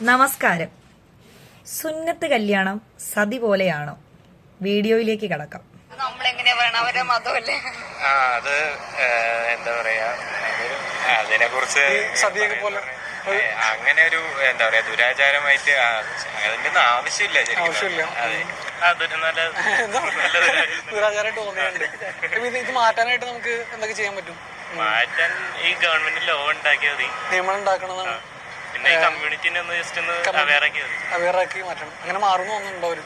നമസ്കാരം. സുന്നത്ത് കല്യാണം സതി പോലെയാണോ? വീഡിയോയിലേക്ക് കടക്കാം. അത് എന്താ പറയാ, അതിനെ കുറിച്ച് അങ്ങനെ ഒരു എന്താ പറയാ ദുരാചാരമായിട്ട് അതിന്റെ ആവശ്യമില്ല. അതൊരു നല്ല ദുരാചാരമായിട്ട് തോന്നിയുണ്ട്. ഇത് മാറ്റാനായിട്ട് നമുക്ക് എന്തൊക്കെ ചെയ്യാൻ പറ്റും? മാറ്റാൻ ഈ ഗവൺമെന്റ് ലോ ഉണ്ടാക്കിയാൽ മതി, നിയമം ഉണ്ടാക്കണമെന്നാണ്. പിന്നെ ഈ കമ്മ്യൂണിറ്റിനെ ഒന്ന് ജസ്റ്റ് ഒന്ന് അവെയറാക്കി മാറ്റണം. അങ്ങനെ മാറുന്നു തോന്നുന്നുണ്ടോ? ഒരു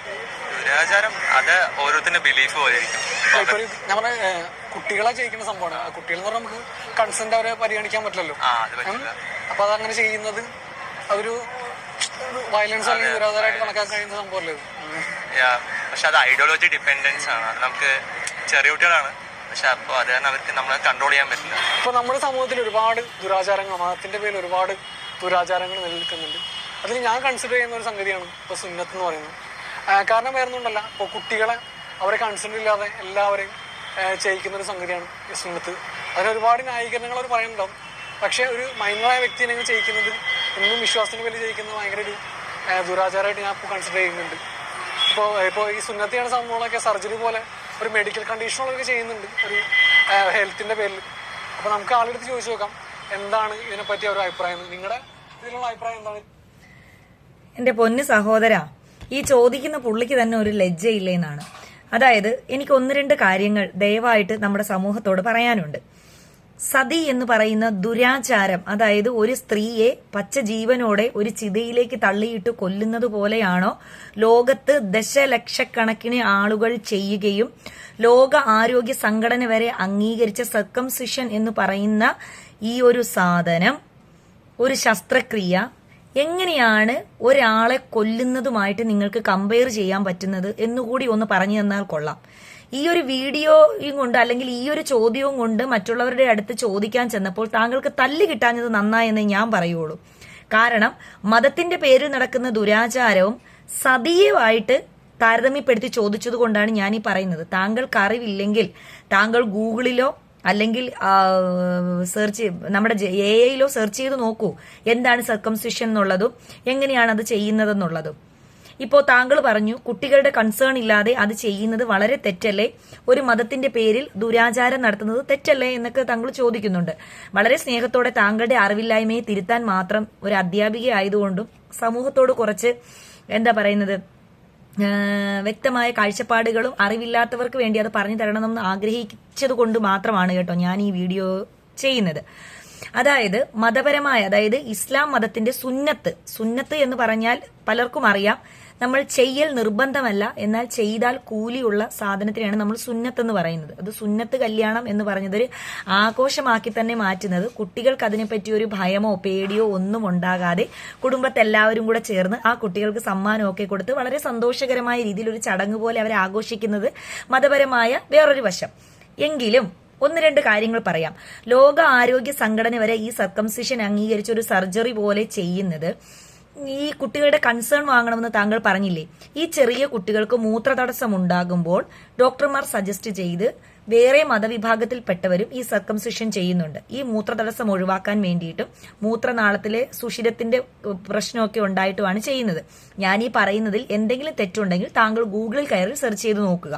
ദുരാചാരം അത് ഓരോരുത്തരുടെ ബിലീഫ് പോലെ ഇരിക്കും. ഇപ്പൊ ഞാൻ പറഞ്ഞ കുട്ടികളെ ചെയ്യിക്കുന്ന സംഭവമാണ്. കുട്ടികൾ എന്ന് പറഞ്ഞാൽ നമുക്ക് കൺസെന്റ് അവരെ പരിഗണിക്കാൻ പറ്റില്ലല്ലോ. അപ്പൊ അതങ്ങനെ ചെയ്യുന്നത് അതൊരു വയലൻസ് അല്ലെങ്കിൽ ദുരാചാരമായിട്ട് കണക്കാക്കാൻ കഴിയുന്ന സംഭവമല്ലേ? പക്ഷെ അത് ഐഡിയോളജി ഡിപ്പെൻഡൻസ് ആണ്. അത് നമുക്ക് ചെറിയ കുട്ടികളാണ്, പക്ഷെ അപ്പൊ അത് അവർക്ക് നമ്മളെ കൺട്രോൾ ചെയ്യാൻ പറ്റില്ല. ഇപ്പൊ നമ്മുടെ സമൂഹത്തിൽ ഒരുപാട് ദുരാചാരങ്ങൾ, മതത്തിന്റെ പേരിൽ ഒരുപാട് ദുരാചാരങ്ങൾ നിലനിൽക്കുന്നുണ്ട്. അതിൽ ഞാൻ കൺസിഡർ ചെയ്യുന്ന ഒരു സംഗതിയാണ് ഇപ്പൊ സുന്നത്ത് എന്ന് പറയുന്നത്. കാരണം വേറൊന്നുണ്ടല്ല, ഇപ്പോൾ കുട്ടികളെ അവരെ കൺസെന്റ് ഇല്ലാതെ എല്ലാവരെയും ചെയ്യിക്കുന്ന ഒരു സംഗതിയാണ് ഈ സുന്നത്ത്. അതിന് ഒരുപാട് ന്യായീകരണങ്ങൾ അവർ പറയുന്നുണ്ടാവും. പക്ഷെ ഒരു മൈനറായ വ്യക്തിനെ ചെയ്യിക്കുന്നത്, എന്നും വിശ്വാസത്തിന് പേരിൽ ചെയ്യിക്കുന്നത് ഭയങ്കര ഒരു ദുരാചാരമായിട്ട് ഞാൻ ഇപ്പോൾ കൺസിഡർ ചെയ്യുന്നുണ്ട്. ഇപ്പോൾ ഈ സുന്നത്ത് ചെയ്യുന്ന സംഭവങ്ങളൊക്കെ സർജറി പോലെ ഒരു മെഡിക്കൽ കണ്ടീഷനുകളൊക്കെ ചെയ്യുന്നുണ്ട് ഒരു ഹെൽത്തിന്റെ പേരിൽ. അപ്പോൾ നമുക്ക് ആളെടുത്ത് ചോദിച്ചു നോക്കാം എന്താണ് ഇതിനെപ്പറ്റി ഒരു അഭിപ്രായം. നിങ്ങളുടെ ഇതിലുള്ള അഭിപ്രായം എന്താണ്? എന്റെ പൊന്നു സഹോദര, ഈ ചോദിക്കുന്ന പുള്ളിക്ക് തന്നെ ഒരു ലജ്ജയില്ലേന്നാണ്. അതായത് എനിക്ക് ഒന്ന് രണ്ട് കാര്യങ്ങൾ ദയവായിട്ട് നമ്മുടെ സമൂഹത്തോട് പറയാനുണ്ട്. സതി എന്ന് പറയുന്ന ദുരാചാരം, അതായത് ഒരു സ്ത്രീയെ പച്ച ജീവനോടെ ഒരു ചിതയിലേക്ക് തള്ളിയിട്ട് കൊല്ലുന്നത് പോലെയാണോ ലോകത്ത് ദശലക്ഷക്കണക്കിന് ആളുകൾ ചെയ്യുകയും ലോക ആരോഗ്യ സംഘടന വരെ അംഗീകരിച്ച സർക്കംസിഷൻ എന്ന് പറയുന്ന ഈ ഒരു സാധനം, ഒരു ശസ്ത്രക്രിയ എങ്ങനെയാണ് ഒരാളെ കൊല്ലുന്നതുമായിട്ട് നിങ്ങൾക്ക് കമ്പയർ ചെയ്യാൻ പറ്റുന്നത് എന്നുകൂടി ഒന്ന് പറഞ്ഞു തന്നാൽ കൊള്ളാം. ഈ ഒരു വീഡിയോയും കൊണ്ട് അല്ലെങ്കിൽ ഈ ഒരു ചോദ്യവും കൊണ്ട് മറ്റുള്ളവരുടെ അടുത്ത് ചോദിക്കാൻ ചെന്നപ്പോൾ താങ്കൾക്ക് തല്ല് കിട്ടാഞ്ഞത് നന്നായെന്ന് ഞാൻ പറയുള്ളൂ. കാരണം മതത്തിന്റെ പേരിൽ നടക്കുന്ന ദുരാചാരവും സതിയുമായിട്ട് താരതമ്യപ്പെടുത്തി ചോദിച്ചത് കൊണ്ടാണ് ഞാൻ ഈ പറയുന്നത്. താങ്കൾക്ക് അറിവില്ലെങ്കിൽ താങ്കൾ ഗൂഗിളിലോ അല്ലെങ്കിൽ നമ്മുടെ AI-യിലോ സെർച്ച് ചെയ്ത് നോക്കൂ എന്താണ് സർക്കംസിഷൻ എന്നുള്ളതും എങ്ങനെയാണ് അത് ചെയ്യുന്നതെന്നുള്ളതും. ഇപ്പോൾ താങ്കൾ പറഞ്ഞു കുട്ടികളുടെ കൺസേൺ ഇല്ലാതെ അത് ചെയ്യുന്നത് വളരെ തെറ്റല്ലേ, ഒരു മതത്തിന്റെ പേരിൽ ദുരാചാരം നടത്തുന്നത് തെറ്റല്ലേ എന്നൊക്കെ താങ്കൾ ചോദിക്കുന്നുണ്ട്. വളരെ സ്നേഹത്തോടെ താങ്കളുടെ അറിവില്ലായ്മയെ തിരുത്താൻ മാത്രം ഒരു അധ്യാപിക ആയതുകൊണ്ടും സമൂഹത്തോട് കുറച്ച് എന്താ പറയുന്നത് വ്യക്തമായ കാഴ്ചപ്പാടുകളും അറിവില്ലാത്തവർക്ക് വേണ്ടി അത് പറഞ്ഞു തരണമെന്ന് ആഗ്രഹിച്ചത് കൊണ്ട് മാത്രമാണ് കേട്ടോ ഞാൻ ഈ വീഡിയോ ചെയ്യുന്നത്. അതായത് മതപരമായ, അതായത് ഇസ്ലാം മതത്തിന്റെ സുന്നത്ത് എന്ന് പറഞ്ഞാൽ പലർക്കും അറിയാം, നമ്മൾ ചെയ്യൽ നിർബന്ധമല്ല, എന്നാൽ ചെയ്താൽ കൂലിയുള്ള സാധനത്തിനാണ് നമ്മൾ സുന്നത്ത് എന്ന് പറയുന്നത്. അത് സുന്നത്ത് കല്യാണം എന്ന് പറഞ്ഞതൊരു ആഘോഷമാക്കി തന്നെ മാറ്റുന്നത്, കുട്ടികൾക്ക് അതിനെപ്പറ്റി ഒരു ഭയമോ പേടിയോ ഒന്നും ഉണ്ടാകാതെ കുടുംബത്തെല്ലാവരും കൂടെ ചേർന്ന് ആ കുട്ടികൾക്ക് സമ്മാനമൊക്കെ കൊടുത്ത് വളരെ സന്തോഷകരമായ രീതിയിൽ ഒരു ചടങ്ങ് പോലെ അവരെ ആഘോഷിക്കുന്നത് മതപരമായ വേറൊരു വശം. എങ്കിലും ഒന്ന് രണ്ട് കാര്യങ്ങൾ പറയാം. ലോക ആരോഗ്യ സംഘടന വരെ ഈ സർക്കംസിഷൻ അംഗീകരിച്ച ഒരു സർജറി പോലെ ചെയ്യുന്നത് ഈ കുട്ടികളുടെ കൺസേൺ വാങ്ങണമെന്ന് താങ്കൾ പറഞ്ഞില്ലേ. ഈ ചെറിയ കുട്ടികൾക്ക് മൂത്രതടസ്സം ഉണ്ടാകുമ്പോൾ ഡോക്ടർമാർ സജസ്റ്റ് ചെയ്ത് വേറെ മതവിഭാഗത്തിൽപ്പെട്ടവരും ഈ സർക്കംസിഷൻ ചെയ്യുന്നുണ്ട്. ഈ മൂത്രതടസ്സം ഒഴിവാക്കാൻ വേണ്ടിയിട്ടും മൂത്രനാളത്തിലെ സുഷിരത്തിന്റെ പ്രശ്നമൊക്കെ ഉണ്ടായിട്ടുമാണ് ചെയ്യുന്നത്. ഞാൻ ഈ പറയുന്നതിൽ എന്തെങ്കിലും തെറ്റുണ്ടെങ്കിൽ താങ്കൾ ഗൂഗിളിൽ കയറി സെർച്ച് ചെയ്ത് നോക്കുക.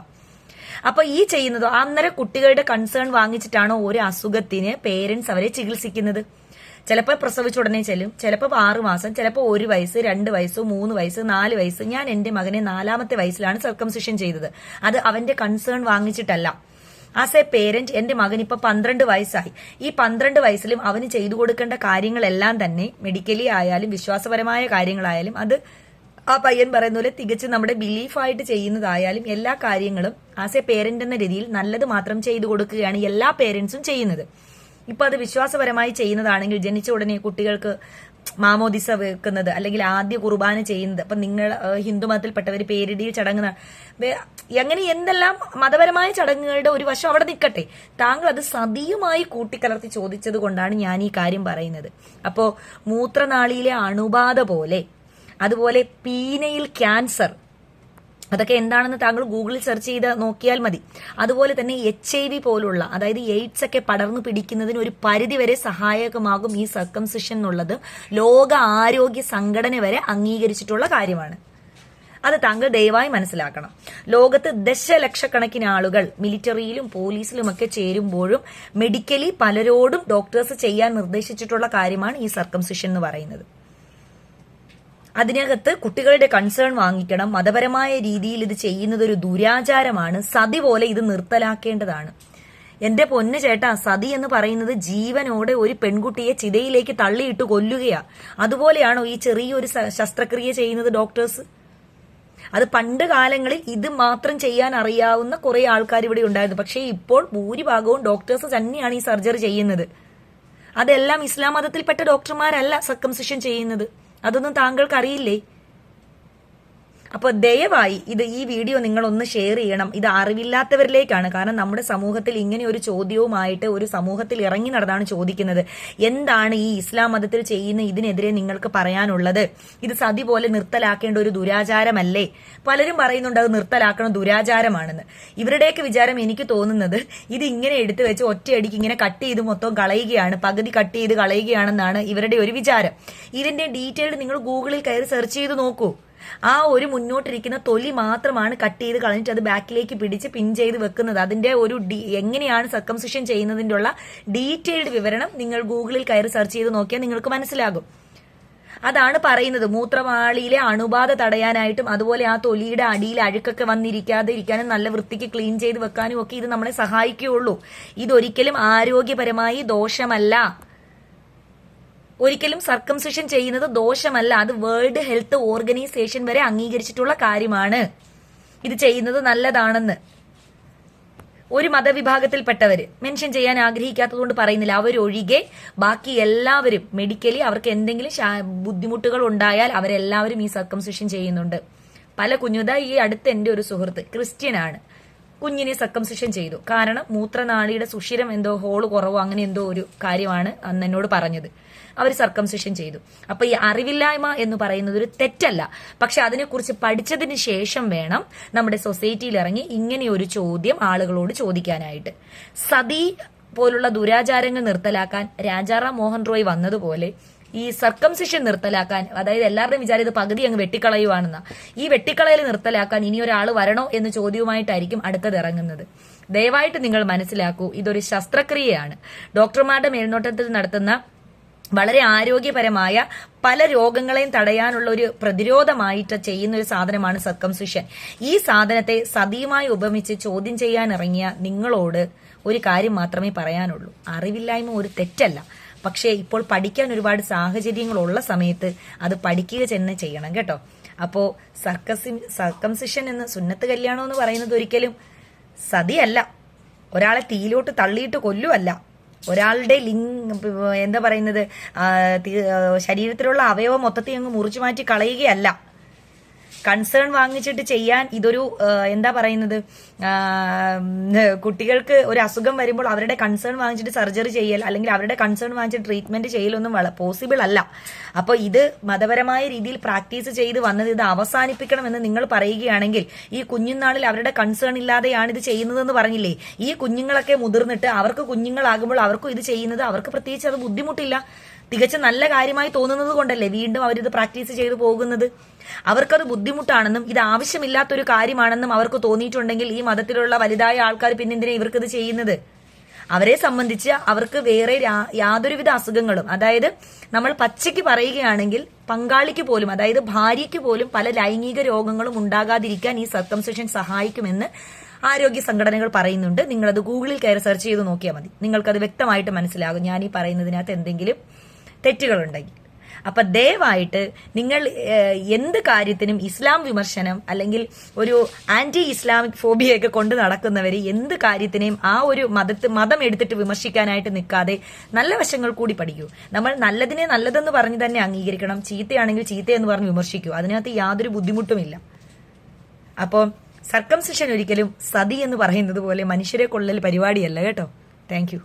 അപ്പൊ ഈ ചെയ്യുന്നതോ അന്നേരം കുട്ടികളുടെ കൺസേൺ വാങ്ങിച്ചിട്ടാണോ ഒരു അസുഖത്തിന് പേരൻസ് അവരെ ചികിത്സിക്കുന്നത്? ചിലപ്പോൾ പ്രസവിച്ച ഉടനെ ചെല്ലും, ചിലപ്പോൾ 6 മാസം, ചിലപ്പോൾ 1 വയസ്സ്, 2 വയസ്സ്, 3 വയസ്സ്, 4 വയസ്സ്. ഞാൻ എന്റെ മകനെ 4ാമത്തെ വയസ്സിലാണ് സർക്കംസിഷൻ ചെയ്തത്. അത് അവന്റെ കൺസേൺ വാങ്ങിച്ചിട്ടല്ല. ആസ് എ പേരന്റ് എന്റെ മകൻ ഇപ്പൊ 12 വയസ്സായി. ഈ 12 വയസ്സിലും അവന് ചെയ്തു കൊടുക്കേണ്ട കാര്യങ്ങളെല്ലാം തന്നെ മെഡിക്കലി ആയാലും വിശ്വാസപരമായ കാര്യങ്ങളായാലും അത് ആ പയ്യൻ പറയുന്ന പോലെ തികച്ച് നമ്മുടെ ബിലീഫായിട്ട് ചെയ്യുന്നതായാലും എല്ലാ കാര്യങ്ങളും ആസ് എ പേരന്റ് എന്ന രീതിയിൽ നല്ലത് മാത്രം ചെയ്തു കൊടുക്കുകയാണ് എല്ലാ പേരന്റ്സും ചെയ്യുന്നത്. ഇപ്പൊ അത് വിശ്വാസപരമായി ചെയ്യുന്നതാണെങ്കിൽ ജനിച്ച ഉടനെ കുട്ടികൾക്ക് മാമോദിസ വെക്കുന്നത് അല്ലെങ്കിൽ ആദ്യ കുർബാന ചെയ്യുന്നത്, അപ്പൊ നിങ്ങൾ ഹിന്ദുമതത്തിൽപ്പെട്ടവർ പേരിടിയിൽ ചടങ്ങ്, അങ്ങനെ എന്തെല്ലാം മതപരമായ ചടങ്ങുകളുടെ ഒരു വശം അവിടെ നിൽക്കട്ടെ. താങ്കൾ അത് സതിയുമായി കൂട്ടിക്കലർത്തി ചോദിച്ചത് കൊണ്ടാണ് ഞാൻ ഈ കാര്യം പറയുന്നത്. അപ്പോ മൂത്രനാളിയിലെ അണുബാധ പോലെ, അതുപോലെ പീനയിൽ ക്യാൻസർ, അതൊക്കെ എന്താണെന്ന് താങ്കൾ ഗൂഗിളിൽ സെർച്ച് ചെയ്ത് നോക്കിയാൽ മതി. അതുപോലെ തന്നെ HIV പോലുള്ള, അതായത് എയ്ഡ്സ് ഒക്കെ പടർന്നു പിടിക്കുന്നതിന് ഒരു പരിധിവരെ സഹായകമാകും ഈ സർക്കംസിഷൻ എന്നുള്ളത് ലോക ആരോഗ്യ സംഘടന വരെ അംഗീകരിച്ചിട്ടുള്ള കാര്യമാണ്. അത് താങ്കൾ ദയവായി മനസ്സിലാക്കണം. ലോകത്ത് ദശലക്ഷക്കണക്കിന് ആളുകൾ മിലിറ്ററിയിലും പോലീസിലുമൊക്കെ ചേരുമ്പോഴും മെഡിക്കലി പലരോടും ഡോക്ടേഴ്സ് ചെയ്യാൻ നിർദ്ദേശിച്ചിട്ടുള്ള കാര്യമാണ് ഈ സർക്കംസിഷൻ എന്ന് പറയുന്നത്. അതിനകത്ത് കുട്ടികളുടെ കൺസേൺ വാങ്ങിക്കണം. മതപരമായ രീതിയിൽ ഇത് ചെയ്യുന്നത് ഒരു ദുരാചാരമാണ്. സതി പോലെ ഇത് നിർത്തലാക്കേണ്ടതാണ്. എന്റെ പൊന്നു ചേട്ടാ, സതി എന്ന് പറയുന്നത് ജീവനോടെ ഒരു പെൺകുട്ടിയെ ചിതയിലേക്ക് തള്ളിയിട്ട് കൊല്ലുകയാ. അതുപോലെയാണോ ഈ ചെറിയൊരു ശസ്ത്രക്രിയ ചെയ്യുന്നത് ഡോക്ടേഴ്സ്? അത് പണ്ട് കാലങ്ങളിൽ ഇത് മാത്രം ചെയ്യാൻ അറിയാവുന്ന കുറെ ആൾക്കാർ ഇവിടെ ഉണ്ടായിരുന്നു. പക്ഷേ ഇപ്പോൾ ഭൂരിഭാഗവും ഡോക്ടേഴ്സ് തന്നെയാണ് ഈ സർജറി ചെയ്യുന്നത്. അതെല്ലാം ഇസ്ലാം മതത്തിൽപ്പെട്ട ഡോക്ടർമാരല്ല സർക്കംസിഷൻ ചെയ്യുന്നത്. അതൊന്നും താങ്കൾക്ക് അറിയില്ലേ? അപ്പോൾ ദയവായി ഈ വീഡിയോ നിങ്ങൾ ഒന്ന് ഷെയർ ചെയ്യണം. ഇത് അറിവില്ലാത്തവരിലേക്കാണ്. കാരണം നമ്മുടെ സമൂഹത്തിൽ ഇങ്ങനെ ഒരു ചോദ്യവുമായിട്ട് ഒരു സമൂഹത്തിൽ ഇറങ്ങി നടന്നാണ് ചോദിക്കുന്നത്, എന്താണ് ഈ ഇസ്ലാം മതത്തിൽ ചെയ്യുന്ന ഇതിനെതിരെ നിങ്ങൾക്ക് പറയാനുള്ളത്? ഇത് സതി പോലെ നിർത്തലാക്കേണ്ട ഒരു ദുരാചാരമല്ലേ? പലരും പറയുന്നുണ്ട് അത് നിർത്തലാക്കണം, ദുരാചാരമാണെന്ന്. ഇവരുടെയൊക്കെ വിചാരം എനിക്ക് തോന്നുന്നത് ഇത് ഇങ്ങനെ എടുത്തു വെച്ച് ഒറ്റയടിക്ക് ഇങ്ങനെ കട്ട് ചെയ്ത് മൊത്തം കളയുകയാണ്, പകുതി കട്ട് ചെയ്ത് കളയുകയാണെന്നാണ് ഇവരുടെ ഒരു വിചാരം. ഇതിന്റെ ഡീറ്റെയിൽഡ് നിങ്ങൾ ഗൂഗിളിൽ കയറി സെർച്ച് ചെയ്ത് നോക്കൂ. ആ ഒരു മുന്നോട്ടിരിക്കുന്ന തൊലി മാത്രമാണ് കട്ട് ചെയ്ത് കളഞ്ഞിട്ട് അത് ബാക്കിലേക്ക് പിടിച്ച് പിൻ ചെയ്ത് വെക്കുന്നത്. അതിന്റെ ഒരു എങ്ങനെയാണ് സർക്കംസിഷൻ ചെയ്യുന്നതിന്റെ ഉള്ള ഡീറ്റെയിൽഡ് വിവരണം നിങ്ങൾ ഗൂഗിളിൽ കയറി സെർച്ച് ചെയ്ത് നോക്കിയാൽ നിങ്ങൾക്ക് മനസ്സിലാകും. അതാണ് പറയുന്നത്. മൂത്രവാളിയിലെ അണുബാധ തടയാനായിട്ടും അതുപോലെ ആ തൊലിയുടെ അടിയിൽ അഴുക്കൊക്കെ വന്നിരിക്കാതെ ഇരിക്കാനും നല്ല വൃത്തിക്ക് ക്ലീൻ ചെയ്ത് വെക്കാനും ഒക്കെ ഇത് നമ്മളെ സഹായിക്കുകയുള്ളൂ. ഇതൊരിക്കലും ആരോഗ്യപരമായി ദോഷമല്ല. ഒരിക്കലും സർക്കംസിഷൻ ചെയ്യുന്നത് ദോഷമല്ല. അത് വേൾഡ് ഹെൽത്ത് ഓർഗനൈസേഷൻ വരെ അംഗീകരിച്ചിട്ടുള്ള കാര്യമാണ്. ഇത് ചെയ്യുന്നത് നല്ലതാണെന്ന് ഒരു മതവിഭാഗത്തിൽപ്പെട്ടവര് മെൻഷൻ ചെയ്യാൻ ആഗ്രഹിക്കാത്തതുകൊണ്ട് പറയുന്നില്ല. അവരൊഴികെ ബാക്കി എല്ലാവരും മെഡിക്കലി അവർക്ക് എന്തെങ്കിലും ബുദ്ധിമുട്ടുകൾ ഉണ്ടായാൽ അവരെല്ലാവരും ഈ സർക്കംസിഷൻ ചെയ്യുന്നുണ്ട്. പല കുഞ്ഞുതാ ഈ അടുത്ത് എന്റെ ഒരു സുഹൃത്ത് ക്രിസ്ത്യനാണ്, കുഞ്ഞിനെ സർക്കംസിഷൻ ചെയ്തു. കാരണം മൂത്രനാളിയുടെ സുഷിരം എന്തോ ഹോള് കുറവോ അങ്ങനെ എന്തോ ഒരു കാര്യമാണ് അന്ന് എന്നോട് പറഞ്ഞത്. അവർ സർക്കംസിഷൻ ചെയ്തു. അപ്പൊ ഈ അറിവില്ലായ്മ എന്ന് പറയുന്നത് ഒരു തെറ്റല്ല. പക്ഷെ അതിനെക്കുറിച്ച് പഠിച്ചതിന് ശേഷം വേണം നമ്മുടെ സൊസൈറ്റിയിൽ ഇറങ്ങി ഇങ്ങനെ ഒരു ചോദ്യം ആളുകളോട് ചോദിക്കാനായിട്ട്. സതി പോലുള്ള ദുരാചാരങ്ങൾ നിർത്തലാക്കാൻ രാജാറാം മോഹൻ റോയ് വന്നതുപോലെ ഈ സർക്കംസിഷൻ നിർത്തലാക്കാൻ, അതായത് എല്ലാവരുടെയും വിചാരം ഇത് പകുതി അങ്ങ് വെട്ടിക്കളയുവാണെന്ന, ഈ വെട്ടിക്കളയൽ നിർത്തലാക്കാൻ ഇനി ഒരാൾ വരണോ എന്ന ചോദ്യവുമായിട്ടായിരിക്കും അടുത്തത് ഇറങ്ങുന്നത്. ദയവായിട്ട് നിങ്ങൾ മനസ്സിലാക്കൂ, ഇതൊരു ശസ്ത്രക്രിയയാണ്. ഡോക്ടർമാരുടെ മേൽനോട്ടത്തിൽ നടത്തുന്ന വളരെ ആരോഗ്യപരമായ പല രോഗങ്ങളെയും തടയാനുള്ള ഒരു പ്രതിരോധമായിട്ട് ചെയ്യുന്ന ഒരു സാധനമാണ് സർക്കംസിഷൻ. ഈ സാധനത്തെ സതിയുമായി ഉപമിച്ച് ചോദ്യം ചെയ്യാൻ ഇറങ്ങിയ നിങ്ങളോട് ഒരു കാര്യം മാത്രമേ പറയാനുള്ളൂ. അറിവില്ലായ്മ ഒരു തെറ്റല്ല. പക്ഷേ ഇപ്പോൾ പഠിക്കാൻ ഒരുപാട് സാഹചര്യങ്ങളുള്ള സമയത്ത് അത് പഠിക്കുക തന്നെ ചെയ്യണം കേട്ടോ. അപ്പോ സർക്കംസിഷൻ എന്ന സുന്നത്ത് കല്യാണം എന്ന് പറയുന്നത് ഒരിക്കലും സതിയല്ല, ഒരാളെ തീയിലോട്ട് തള്ളിയിട്ട് കൊല്ലുവല്ല, ഒരാളുടെ എന്താ പറയുന്നത് ശരീരത്തിലുള്ള അവയവം മൊത്തത്തിൽ അങ്ങ് മുറിച്ചു മാറ്റി കളയുകയല്ല. കൺസേൺ വാങ്ങിച്ചിട്ട് ചെയ്യാൻ ഇതൊരു എന്താ പറയുന്നത്, കുട്ടികൾക്ക് ഒരു അസുഖം വരുമ്പോൾ അവരുടെ കൺസേൺ വാങ്ങിച്ചിട്ട് സർജറി ചെയ്യൽ അല്ലെങ്കിൽ അവരുടെ കൺസേൺ വാങ്ങിച്ചിട്ട് ട്രീറ്റ്മെന്റ് ചെയ്യലൊന്നും പോസിബിൾ അല്ല. അപ്പൊ ഇത് മതപരമായ രീതിയിൽ പ്രാക്ടീസ് ചെയ്ത് വന്നത് ഇത് അവസാനിപ്പിക്കണമെന്ന് നിങ്ങൾ പറയുകയാണെങ്കിൽ, ഈ കുഞ്ഞുനാളിൽ അവരുടെ കൺസേൺ ഇല്ലാതെയാണ് ഇത് ചെയ്യുന്നതെന്ന് പറഞ്ഞില്ലേ, ഈ കുഞ്ഞുങ്ങളൊക്കെ മുതിർന്നിട്ട് അവർക്ക് കുഞ്ഞുങ്ങളാകുമ്പോൾ അവർക്കും ഇത് ചെയ്യുന്നത് അവർക്ക് പ്രത്യേകിച്ച് അത് ബുദ്ധിമുട്ടില്ല, തികച്ചും നല്ല കാര്യമായി തോന്നുന്നത് കൊണ്ടല്ലേ വീണ്ടും അവരിത് പ്രാക്ടീസ് ചെയ്തു പോകുന്നത്. അവർക്കത് ബുദ്ധിമുട്ടാണെന്നും ഇത് ആവശ്യമില്ലാത്തൊരു കാര്യമാണെന്നും അവർക്ക് തോന്നിയിട്ടുണ്ടെങ്കിൽ ഈ മതത്തിലുള്ള വലുതായ ആൾക്കാർ പിന്നെന്തിനാ ഇവർക്കിത് ചെയ്യുന്നത്? അവരെ സംബന്ധിച്ച് അവർക്ക് വേറെ യാതൊരുവിധ അസുഖങ്ങളും, അതായത് നമ്മൾ പച്ചയ്ക്ക് പറയുകയാണെങ്കിൽ പങ്കാളിക്ക് പോലും, അതായത് ഭാര്യയ്ക്ക് പോലും പല ലൈംഗിക രോഗങ്ങളും ഉണ്ടാകാതിരിക്കാൻ ഈ സർക്കംസിഷൻ സഹായിക്കുമെന്ന് ആരോഗ്യ സംഘടനകൾ പറയുന്നുണ്ട്. നിങ്ങളത് ഗൂഗിളിൽ കയറി സെർച്ച് ചെയ്ത് നോക്കിയാൽ മതി, നിങ്ങൾക്കത് വ്യക്തമായിട്ട് മനസ്സിലാകും ഞാൻ ഈ പറയുന്നതിനകത്ത് എന്തെങ്കിലും തെറ്റുകളുണ്ടെങ്കിൽ. അപ്പൊ ദയവായിട്ട് നിങ്ങൾ എന്ത് കാര്യത്തിനും ഇസ്ലാം വിമർശനം അല്ലെങ്കിൽ ഒരു ആന്റി ഇസ്ലാമിക് ഫോബിയൊക്കെ കൊണ്ട് നടക്കുന്നവര് എന്ത് കാര്യത്തിനെയും ആ ഒരു മതം എടുത്തിട്ട് വിമർശിക്കാനായിട്ട് നിൽക്കാതെ നല്ല വശങ്ങൾ കൂടി പഠിക്കൂ. നമ്മൾ നല്ലതിനെ നല്ലതെന്ന് പറഞ്ഞ് തന്നെ അംഗീകരിക്കണം, ചീത്തയാണെങ്കിൽ ചീത്തയെന്ന് പറഞ്ഞ് വിമർശിക്കൂ. അതിനകത്ത് യാതൊരു ബുദ്ധിമുട്ടുമില്ല. അപ്പോൾ സർക്കംസിഷൻ ഒരിക്കലും സതി എന്ന് പറയുന്നത് പോലെ മനുഷ്യരെ കൊള്ളൽ പരിപാടിയല്ല കേട്ടോ. Thank you.